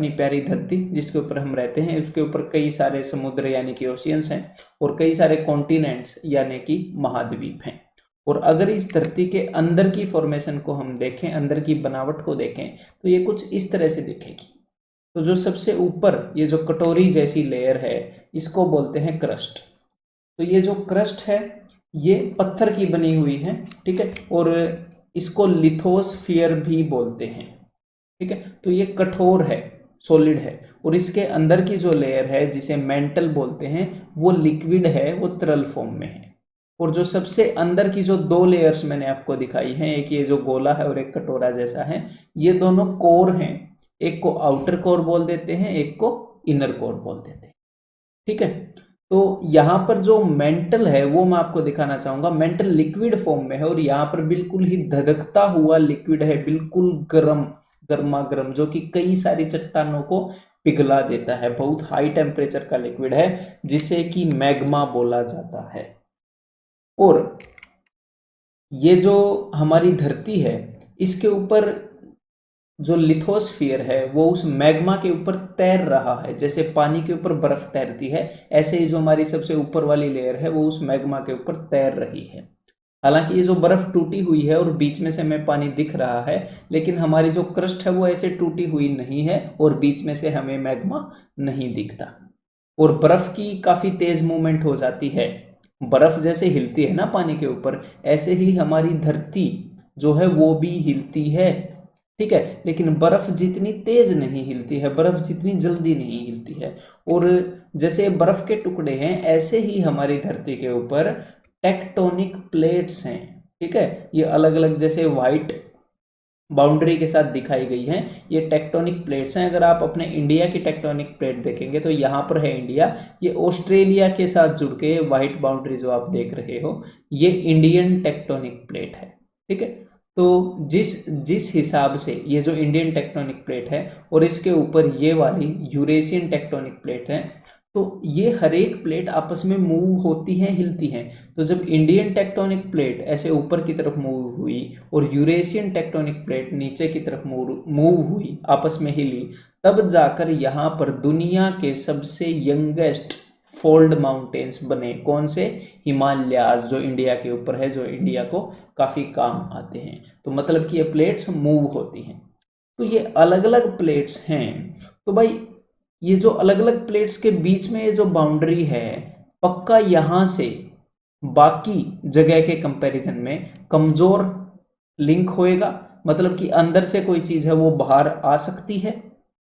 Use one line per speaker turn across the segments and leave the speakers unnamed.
अपनी प्यारी धरती जिसके ऊपर हम रहते हैं, उसके ऊपर कई सारे समुद्र यानी कि ओशियंस हैं और कई सारे कॉन्टिनेंट्स यानी कि महाद्वीप हैं। और अगर इस धरती के अंदर की फॉर्मेशन को हम देखें, अंदर की बनावट को देखें, तो ये कुछ इस तरह से दिखेगी। तो जो सबसे ऊपर ये जो कटोरी जैसी लेयर है, इसको बोलते हैं क्रस्ट। तो ये जो क्रस्ट है ये पत्थर की बनी हुई है, ठीक है, और इसको लिथोस्फियर भी बोलते हैं, ठीक है। तो ये कठोर है, सॉलिड है, और इसके अंदर की जो लेयर है जिसे मेंटल बोलते हैं वो लिक्विड है, वो तरल फॉर्म में है। और जो सबसे अंदर की जो दो लेयर्स मैंने आपको दिखाई हैं, एक ये जो गोला है और एक कटोरा जैसा है, ये दोनों कोर हैं। एक को आउटर कोर बोल देते हैं, एक को इनर कोर बोल देते हैं, ठीक है। तो यहाँ पर जो मेंटल है वो मैं आपको दिखाना चाहूंगा। मेंटल लिक्विड फॉर्म में है और यहाँ पर बिल्कुल ही धधकता हुआ लिक्विड है, बिल्कुल गर्म, गर्मा गर्म, जो कि कई सारी चट्टानों को पिघला देता है। बहुत हाई टेम्परेचर का लिक्विड है जिसे कि मैग्मा बोला जाता है। और ये जो हमारी धरती है इसके ऊपर जो लिथोस्फियर है वो उस मैग्मा के ऊपर तैर रहा है, जैसे पानी के ऊपर बर्फ तैरती है, ऐसे ही जो हमारी सबसे ऊपर वाली लेयर है वो उस मैग्मा के ऊपर तैर रही है। हालांकि ये जो बर्फ टूटी हुई है और बीच में से हमें पानी दिख रहा है, लेकिन हमारी जो क्रस्ट है वो ऐसे टूटी हुई नहीं है और बीच में से हमें मैग्मा नहीं दिखता। और बर्फ की काफी तेज मूवमेंट हो जाती है, बर्फ जैसे हिलती है ना पानी के ऊपर, ऐसे ही हमारी धरती जो है वो भी हिलती है, ठीक है। लेकिन बर्फ जितनी तेज नहीं हिलती है, बर्फ जितनी जल्दी नहीं हिलती है। और जैसे बर्फ के टुकड़े हैं ऐसे ही हमारी धरती के ऊपर टेक्टोनिक प्लेट्स हैं, ठीक है। ये अलग अलग जैसे व्हाइट बाउंड्री के साथ दिखाई गई हैं, ये टेक्टोनिक प्लेट्स हैं। अगर आप अपने इंडिया की टेक्टोनिक प्लेट देखेंगे तो यहाँ पर है इंडिया, ये ऑस्ट्रेलिया के साथ जुड़ के व्हाइट बाउंड्री जो आप देख रहे हो ये इंडियन टेक्टोनिक प्लेट है, ठीक है। तो जिस हिसाब से ये जो इंडियन टेक्टोनिक प्लेट है और इसके ऊपर ये वाली यूरेशियन टेक्टोनिक प्लेट है, तो ये हर एक प्लेट आपस में मूव होती हैं, हिलती हैं। तो जब इंडियन टेक्टोनिक प्लेट ऐसे ऊपर की तरफ मूव हुई और यूरेशियन टेक्टोनिक प्लेट नीचे की तरफ मूव हुई, आपस में हिली, तब जाकर यहाँ पर दुनिया के सबसे यंगेस्ट फोल्ड माउंटेन्स बने। कौन से? हिमालयाज, जो इंडिया के ऊपर है, जो इंडिया को काफ़ी काम आते हैं। तो मतलब कि ये प्लेट्स मूव होती हैं। तो ये अलग अलग प्लेट्स हैं। तो भाई ये जो अलग अलग प्लेट्स के बीच में ये जो बाउंड्री है, पक्का यहाँ से बाकी जगह के कंपैरिजन में कमजोर लिंक होएगा, मतलब कि अंदर से कोई चीज़ है वो बाहर आ सकती है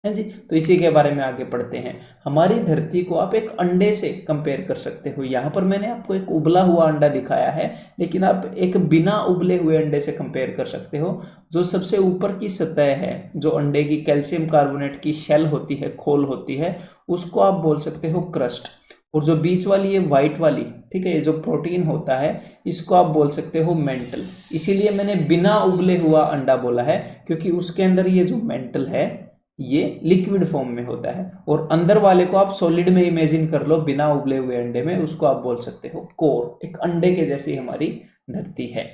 जी। तो इसी के बारे में आगे पढ़ते हैं। हमारी धरती को आप एक अंडे से कंपेयर कर सकते हो। यहाँ पर मैंने आपको एक उबला हुआ अंडा दिखाया है, लेकिन आप एक बिना उबले हुए अंडे से कंपेयर कर सकते हो। जो सबसे ऊपर की सतह है, जो अंडे की कैल्शियम कार्बोनेट की शेल होती है, खोल होती है, उसको आप बोल सकते हो क्रस्ट। और जो बीच वाली है व्हाइट वाली, ठीक है, ये जो प्रोटीन होता है, इसको आप बोल सकते हो मेंटल। इसीलिए मैंने बिना उबले हुआ अंडा बोला है, क्योंकि उसके अंदर ये जो मेंटल है ये लिक्विड फॉर्म में होता है। और अंदर वाले को आप सॉलिड में इमेजिन कर लो, बिना उबले हुए अंडे में, उसको आप बोल सकते हो कोर। एक अंडे के जैसी हमारी धरती है।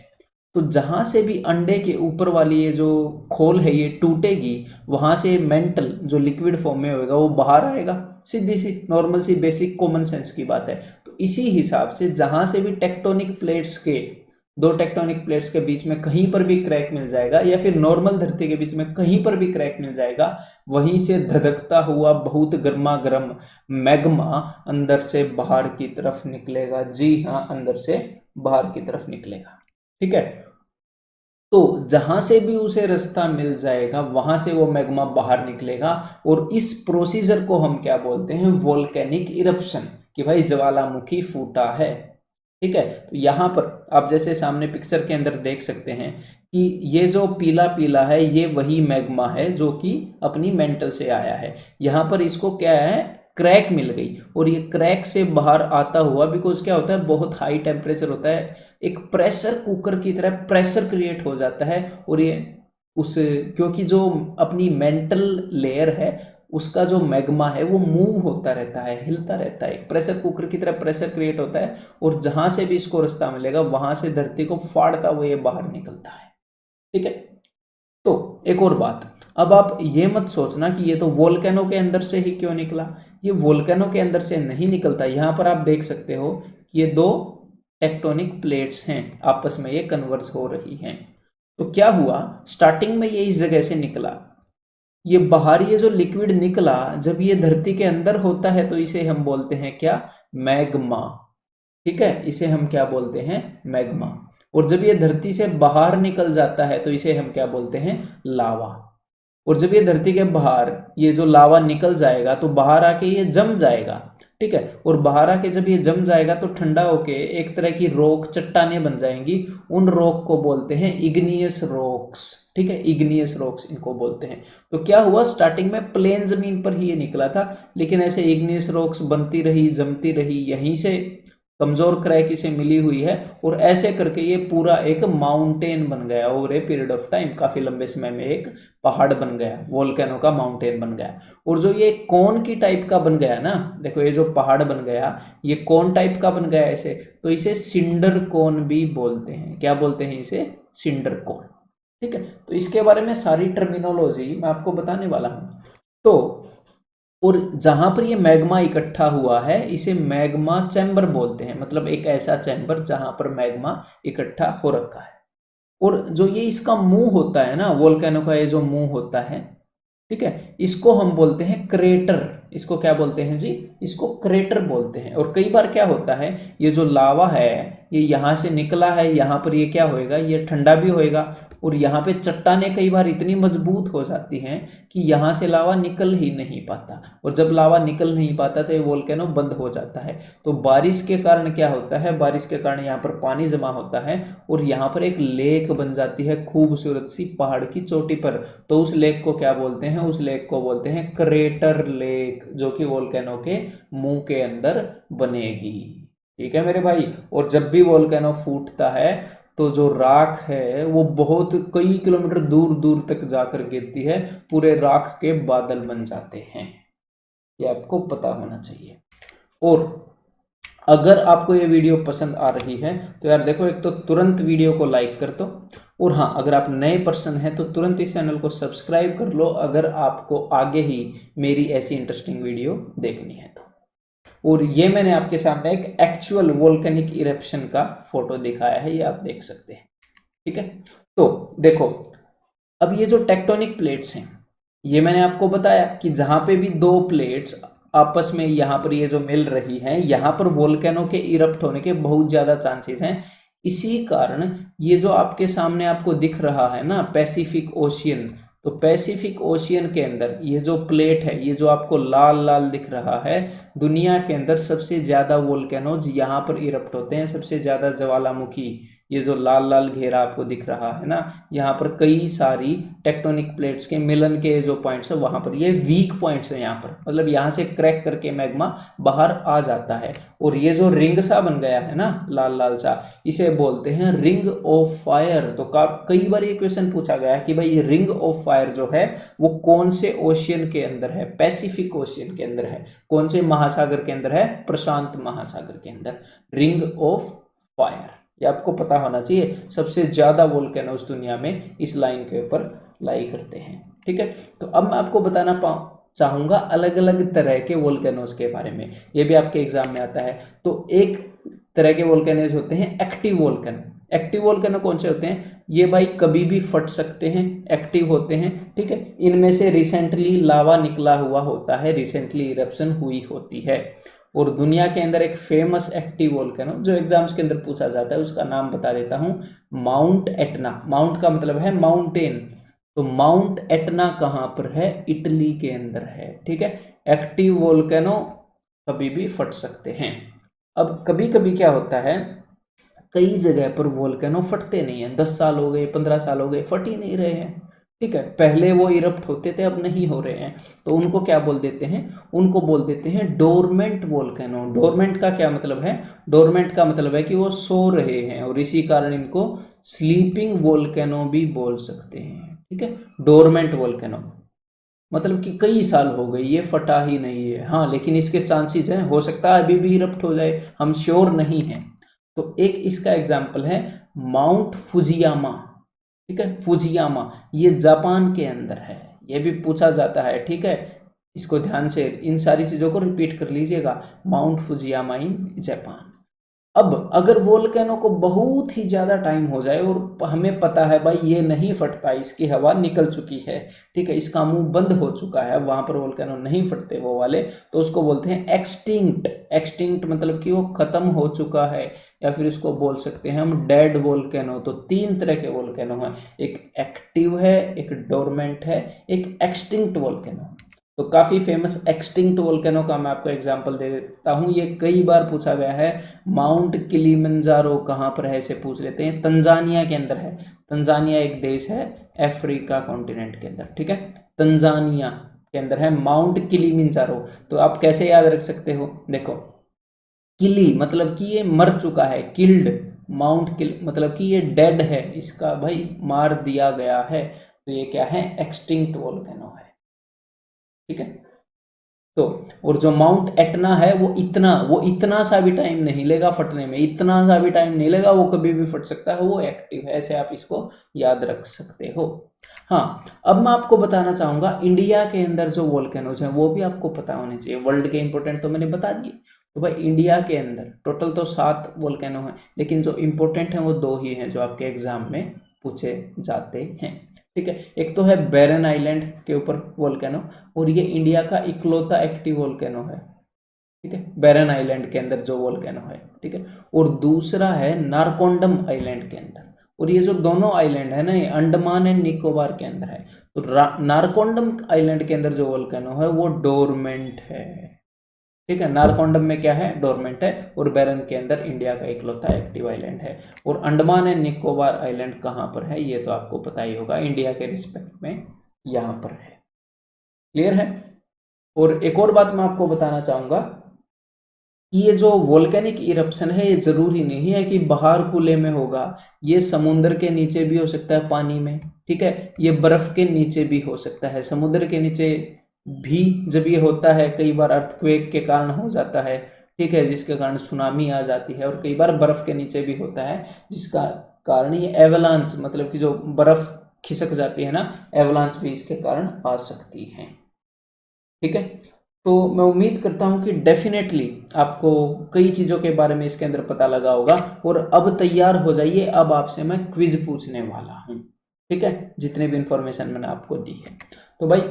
तो जहां से भी अंडे के ऊपर वाली ये जो खोल है ये टूटेगी, वहां से मेंटल जो लिक्विड फॉर्म में होगा वो बाहर आएगा। सीधी सी नॉर्मल सी बेसिक कॉमन सेंस की बात है। तो इसी हिसाब से जहां से भी टेक्टोनिक प्लेट्स के, दो टेक्टोनिक प्लेट्स के बीच में कहीं पर भी क्रैक मिल जाएगा, या फिर नॉर्मल धरती के बीच में कहीं पर भी क्रैक मिल जाएगा, वहीं से धधकता हुआ बहुत गर्मा गर्म मैग्मा अंदर से बाहर की तरफ निकलेगा। जी हाँ, अंदर से बाहर की तरफ निकलेगा, ठीक है। तो जहां से भी उसे रास्ता मिल जाएगा वहां से वो मैग्मा बाहर निकलेगा। और इस प्रोसीजर को हम क्या बोलते हैं? वोल्केनिक इरप्शन, कि भाई ज्वालामुखी फूटा है, ठीक है। तो यहाँ पर आप जैसे सामने पिक्चर के अंदर देख सकते हैं कि ये जो पीला पीला है ये वही मैग्मा है जो कि अपनी मेंटल से आया है। यहाँ पर इसको क्या है, क्रैक मिल गई, और ये क्रैक से बाहर आता हुआ, बिकॉज क्या होता है, बहुत हाई टेम्परेचर होता है, एक प्रेशर कुकर की तरह प्रेशर क्रिएट हो जाता है। और ये उस, क्योंकि जो अपनी मेंटल लेयर है उसका जो मैग्मा है वो मूव होता रहता है, हिलता रहता है, प्रेशर कुकर की तरह प्रेशर क्रिएट होता है, और जहां से भी इसको रास्ता मिलेगा वहां से धरती को फाड़ता हुआ ये बाहर निकलता है, ठीक है। तो एक और बात, अब आप ये मत सोचना कि ये तो वोल्केनो के अंदर से ही क्यों निकला, ये वोल्केनो के अंदर से नहीं निकलता। यहाँ पर आप देख सकते हो कि ये दो टेक्टोनिक प्लेट्स हैं, आपस में ये कन्वर्ज हो रही हैं। तो क्या हुआ, स्टार्टिंग में ये इस जगह से निकला, ये बाहर ये जो लिक्विड निकला जब ये धरती के अंदर होता है तो इसे हम बोलते हैं क्या, मैग्मा। ठीक है, इसे हम क्या बोलते हैं, मैग्मा। और जब ये धरती से बाहर निकल जाता है तो इसे हम क्या बोलते हैं, लावा। और जब ये धरती के बाहर ये जो लावा निकल जाएगा तो बाहर आके ये जम जाएगा। ठीक है, और बाहर आके जब ये जम जाएगा तो ठंडा होके एक तरह की रॉक, चट्टानें बन जाएंगी। उन रॉक को बोलते हैं इग्नियस रॉक्स। ठीक है, इग्नियस रॉक्स इनको बोलते हैं। तो क्या हुआ, स्टार्टिंग में प्लेन जमीन पर ही ये निकला था, लेकिन ऐसे इग्नियस रॉक्स बनती रही, जमती रही, यहीं से कमजोर क्रैक इसे मिली हुई है, और ऐसे करके ये पूरा एक माउंटेन बन गया over a period of time. काफी लंबे समय में एक पहाड़ बन गया, वोल्केनो का माउंटेन बन गया। और जो ये कोन की टाइप का बन गया ना, देखो ये जो पहाड़ बन गया ये कोन टाइप का बन गया ऐसे, तो इसे सिंडर कोन भी बोलते हैं। क्या बोलते हैं इसे, सिंडर कोन। ठीक है, तो इसके बारे में सारी टर्मिनोलॉजी मैं आपको बताने वाला हूं। तो और जहां पर ये मैग्मा इकट्ठा हुआ है इसे मैग्मा चैम्बर बोलते हैं, मतलब एक ऐसा चैम्बर जहां पर मैग्मा इकट्ठा हो रखा है। और जो ये इसका मुंह होता है ना, वोल्केनो का ये जो मुंह होता है, ठीक है, इसको हम बोलते हैं क्रेटर। इसको क्या बोलते हैं जी, इसको क्रेटर बोलते हैं। और कई बार क्या होता है, ये जो लावा है ये यहाँ से निकला है, यहाँ पर ये क्या होएगा, ये ठंडा भी होएगा, और यहाँ पे चट्टानें कई बार इतनी मजबूत हो जाती हैं कि यहाँ से लावा निकल ही नहीं पाता। और जब लावा निकल नहीं पाता तो ये वोल्केनो बंद हो जाता है। तो बारिश के कारण क्या होता है, बारिश के कारण यहाँ पर पानी जमा होता है और यहाँ पर एक लेक बन जाती है खूबसूरत सी पहाड़ की चोटी पर। तो उस लेक को क्या बोलते हैं, उस लेक को बोलते हैं क्रेटर लेक, जो कि वोल्केनो के मुंह के अंदर बनेगी। ठीक है मेरे भाई। और जब भी वोल्केनो फूटता है तो जो राख है वो बहुत कई किलोमीटर दूर दूर तक जाकर गिरती है, पूरे राख के बादल बन जाते हैं। ये आपको पता होना चाहिए। और अगर आपको ये वीडियो पसंद आ रही है तो यार देखो, एक तो तुरंत वीडियो को लाइक कर दो, और हाँ अगर आप नए पर्सन हैं तो तुरंत इस चैनल को सब्सक्राइब कर लो अगर आपको आगे ही मेरी ऐसी इंटरेस्टिंग वीडियो देखनी है तो। और ये मैंने आपके सामने एक एक्चुअल वोल्केनिक इरेप्शन का फोटो दिखाया है, ये आप देख सकते हैं। ठीक है, तो देखो अब ये जो टेक्टोनिक प्लेट्स हैं, ये मैंने आपको बताया कि जहां पे भी दो प्लेट्स आपस में यहाँ पर ये जो मिल रही हैं, यहाँ पर वोल्केनो के इरप्ट होने के बहुत ज्यादा चांसेस हैं। इसी कारण ये जो आपके सामने आपको दिख रहा है ना पैसिफिक ओशियन, तो पैसिफिक ओशियन के अंदर ये जो प्लेट है, ये जो आपको लाल लाल दिख रहा है, दुनिया के अंदर सबसे ज्यादा वोल्केनोज यहाँ पर इरप्ट होते हैं, सबसे ज्यादा ज्वालामुखी। ये जो लाल लाल घेरा आपको दिख रहा है ना, यहाँ पर कई सारी टेक्टोनिक प्लेट्स के मिलन के जो पॉइंट्स है वहां पर ये वीक पॉइंट्स है, यहाँ पर मतलब यहाँ से क्रैक करके मैग्मा बाहर आ जाता है। और ये जो रिंग सा बन गया है ना लाल लाल सा, इसे बोलते हैं रिंग ऑफ फायर। तो कई बार ये क्वेश्चन पूछा गया है कि भाई ये रिंग ऑफ फायर जो है वो कौन से ओशियन के अंदर है, पैसिफिक ओशियन के अंदर है, कौन से महासागर के अंदर है, प्रशांत महासागर के अंदर, रिंग ऑफ फायर। ये आपको पता होना चाहिए। सबसे ज्यादा वोल्केनोस दुनिया में इस लाइन के ऊपर लाई करते हैं। ठीक है, तो अब मैं आपको बताना चाहूंगा अलग अलग तरह के वोल्केनोस के बारे में, ये भी आपके एग्जाम में आता है। तो एक तरह के वोल्केनोस होते हैं एक्टिव वोल्केनो। एक्टिव वोल्केनो कौन से होते हैं, ये भाई कभी भी फट सकते हैं, एक्टिव होते हैं। ठीक है, इनमें से रिसेंटली लावा निकला हुआ होता है, रिसेंटली इरप्शन हुई होती है। और दुनिया के अंदर एक फेमस एक्टिव वोल्केनो जो एग्जाम्स के अंदर पूछा जाता है, उसका नाम बता देता हूं, माउंट एटना। माउंट का मतलब है माउंटेन, तो माउंट एटना कहां पर है, इटली के अंदर है। ठीक है, एक्टिव वोल्केनो कभी भी फट सकते हैं। अब कभी कभी क्या होता है, कई जगह पर वोल्केनो फटते नहीं है, 10 साल हो गए, 15 साल हो गए, फट ही नहीं रहे हैं। ठीक है, पहले वो इरप्ट होते थे, अब नहीं हो रहे हैं, तो उनको क्या बोल देते हैं, उनको बोल देते हैं डोरमेंट वोल्केनो। डोरमेंट का क्या मतलब है, डोरमेंट का मतलब है कि वो सो रहे हैं, और इसी कारण इनको स्लीपिंग वोल्केनो भी बोल सकते हैं। ठीक है, डोरमेंट वोल्केनो मतलब कि कई साल हो गए ये फटा ही नहीं है, हाँ लेकिन इसके चांसेस हैं, हो सकता है अभी भी इरप्ट हो जाए, हम श्योर नहीं हैं। तो एक इसका एग्जाम्पल है माउंट फुजियामा। ठीक है। फुजियामा ये जापान के अंदर है, ये भी पूछा जाता है, ठीक है। इसको ध्यान से इन सारी चीजों को रिपीट कर लीजिएगा, माउंट फुजियामा इन जापान। अब अगर वोल्केनो को बहुत ही ज्यादा टाइम हो जाए और हमें पता है भाई ये नहीं फटता, इसकी हवा निकल चुकी है, ठीक है, इसका मुंह बंद हो चुका है, वहां पर वोल्केनो नहीं फटते वो वाले, तो उसको बोलते हैं एक्सटिंक्ट। एक्सटिंक्ट मतलब कि वो खत्म हो चुका है, या फिर इसको बोल सकते हैं हम डेड वोल्केनो। तो तीन तरह के वोल्केनो हैं, एक एक्टिव है, एक डोरमेंट है, एक एक्सटिंक्ट वोल्केनो। तो काफी फेमस एक्सटिंक्ट वोल्केनो का मैं आपको एग्जांपल दे देता हूं, ये कई बार पूछा गया है। माउंट किलिमंजारो कहाँ पर है, इसे पूछ लेते हैं। तंजानिया के अंदर है। तंजानिया एक देश है अफ्रीका कॉन्टिनेंट के अंदर, ठीक है। तंजानिया के अंदर है माउंट किलिमंजारो। तो आप कैसे याद रख सकते हो, देखो, किली मतलब कि ये मर चुका है, किल्ड, माउंट किल मतलब कि ये डेड है, इसका भाई मार दिया गया है, तो ये क्या है, एक्सटिंक्ट वोल्केनो है, ठीक है। तो और जो माउंट एटना है वो इतना सा भी टाइम नहीं लेगा फटने में, इतना सा भी टाइम नहीं लेगा, वो कभी भी फट सकता है, वो एक्टिव है, ऐसे आप इसको याद रख सकते हो। हाँ, अब मैं आपको बताना चाहूंगा इंडिया के अंदर जो वोल्केनोज हैं वो भी आपको पता होने चाहिए। वर्ल्ड के इंपोर्टेंट तो मैंने बता दिए। तो भाई इंडिया के अंदर टोटल तो 7 वोल्केनो हैं, लेकिन जो इंपॉर्टेंट हैं वो 2 ही हैं जो आपके एग्जाम में पूछे जाते हैं, ठीक है। एक तो है बैरन आइलैंड के ऊपर वोल्केनो, और ये इंडिया का इकलौता एक्टिव वोल्केनो है, ठीक है, बैरन आइलैंड के अंदर जो वोल्केनो है, ठीक है। और दूसरा है नारकोंडम आइलैंड के अंदर, और ये जो दोनों आइलैंड है ना, ये अंडमान एंड निकोबार के अंदर है। तो नारकोंडम आइलैंड के अंदर जो वोल्केनो है वो डोरमेंट है, ठीक है। नारकोंडम में क्या है, डोरमेंट है, और बैरन के अंदर इंडिया का इकलौता एक्टिव आइलैंड है। और अंडमान एंड निकोबार आइलैंड कहाँ पर है ये तो आपको पता ही होगा, इंडिया के रिस्पेक्ट में यहाँ पर है। क्लियर है। और एक और बात मैं आपको बताना चाहूंगा कि ये जो वोल्केनिक इरप्शन है ये जरूरी नहीं है कि बाहर खुले में होगा, ये समुद्र के नीचे भी हो सकता है, पानी में, ठीक है। ये बर्फ के नीचे भी हो सकता है, समुद्र के नीचे भी जब ये होता है कई बार अर्थक्वेक के कारण हो जाता है, ठीक है, जिसके कारण सुनामी आ जाती है। और कई बार बर्फ के नीचे भी होता है जिसका कारण ये एवलांच मतलब कि जो बर्फ खिसक जाती है ना, एवलांच भी इसके कारण आ सकती है, ठीक है। तो मैं उम्मीद करता हूं कि डेफिनेटली आपको कई चीज़ों के बारे में इसके अंदर पता लगा होगा। और अब तैयार हो जाइए, अब आपसे मैं क्विज पूछने वाला हूं, ठीक है, जितने भी इंफॉर्मेशन मैंने आपको दी है। तो भाई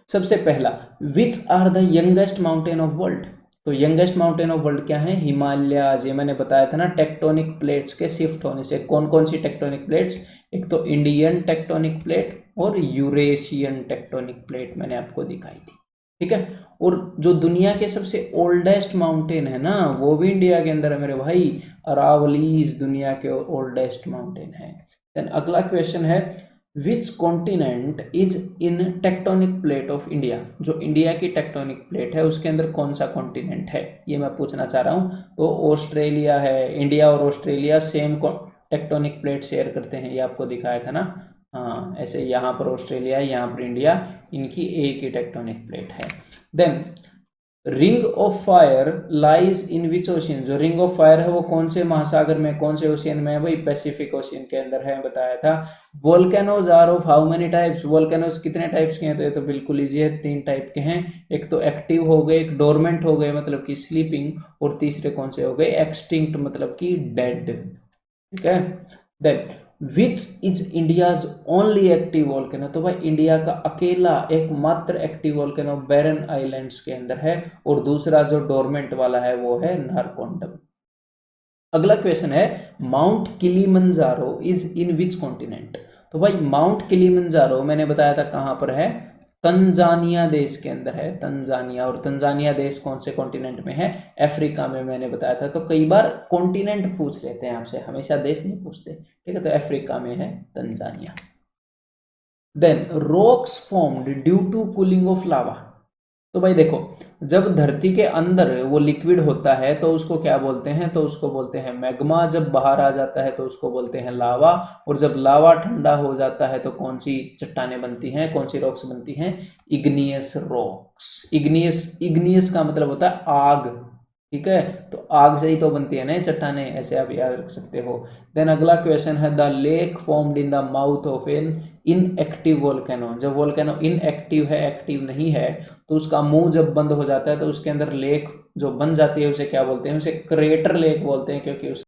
सबसे पहला, which are the youngest mountain of world. तो यंगेस्ट माउंटेन ऑफ वर्ल्ड क्या है, हिमालय। ये मैंने बताया था ना, टेक्टोनिक प्लेट्स के शिफ्ट होने से। कौन कौन सी टेक्टोनिक प्लेट्स, एक तो इंडियन टेक्टोनिक प्लेट और यूरेशियन टेक्टोनिक प्लेट मैंने आपको दिखाई थी, ठीक है। और जो दुनिया के सबसे ओल्डेस्ट माउंटेन है ना, वो भी इंडिया के अंदर है मेरे भाई, अरावलीज दुनिया के ओल्डेस्ट माउंटेन है। देन अगला क्वेश्चन है, which continent is in tectonic plate of India. जो इंडिया की टेक्टोनिक प्लेट है उसके अंदर कौन सा कॉन्टिनेंट है, ये मैं पूछना चाह रहा हूँ। तो ऑस्ट्रेलिया है, इंडिया और Australia same tectonic plate share करते हैं, ये आपको दिखाया था ना। हाँ, ऐसे यहाँ पर ऑस्ट्रेलिया है, यहाँ पर इंडिया, इनकी एक ही टेक्टोनिक प्लेट है। Then ring of fire lies in which ocean. जो रिंग ऑफ फायर है वो कौन से महासागर में, कौन से ओशियन में है भाई, पैसिफिक ओशियन के अंदर है, बताया था। Volcanoes are of how many types. Volcanoes कितने टाइप्स के हैं, तो ये तो बिल्कुल इजी है, 3 टाइप के हैं। एक तो एक्टिव हो गए, एक डोरमेंट हो गए मतलब कि स्लीपिंग, और तीसरे कौन से हो गए, एक्सटिंक्ट मतलब कि डेड, ठीक है। Then which is India's only active volcano. तो भाई इंडिया का अकेला एकमात्र एक्टिव वोल्केनो बैरन आइलैंड्स के अंदर है, और दूसरा जो डोरमेंट वाला है वो है नारकोंडम। अगला क्वेश्चन है, mount Kilimanjaro is in which continent. तो भाई माउंट किलिमंजारो मैंने बताया था कहां पर है, तंजानिया देश के अंदर है, तंजानिया। और तंजानिया देश कौन से कॉन्टिनेंट में है, अफ्रीका में, मैंने बताया था। तो कई बार कॉन्टिनेंट पूछ लेते हैं आपसे, हमेशा देश नहीं पूछते, ठीक है। तो अफ्रीका में है Tanzania. Then rocks formed due to cooling of lava. तो भाई देखो, जब धरती के अंदर वो लिक्विड होता है तो उसको क्या बोलते हैं, तो उसको बोलते हैं मैग्मा। जब बाहर आ जाता है तो उसको बोलते हैं लावा। और जब लावा ठंडा हो जाता है तो कौन सी चट्टानें बनती हैं, कौन सी रॉक्स बनती हैं, इग्नियस रॉक्स। इग्नियस, इग्नियस का मतलब होता है आग, ठीक है, तो आग से ही तो बनती है ना चट्टाने, ऐसे आप याद रख सकते हो। देन अगला क्वेश्चन है, the lake formed in the mouth of an inactive volcano. जब वोल्केनो इनएक्टिव है, एक्टिव नहीं है, तो उसका मुंह जब बंद हो जाता है तो उसके अंदर लेक जो बन जाती है उसे क्या बोलते हैं, उसे क्रेटर लेक बोलते हैं, क्योंकि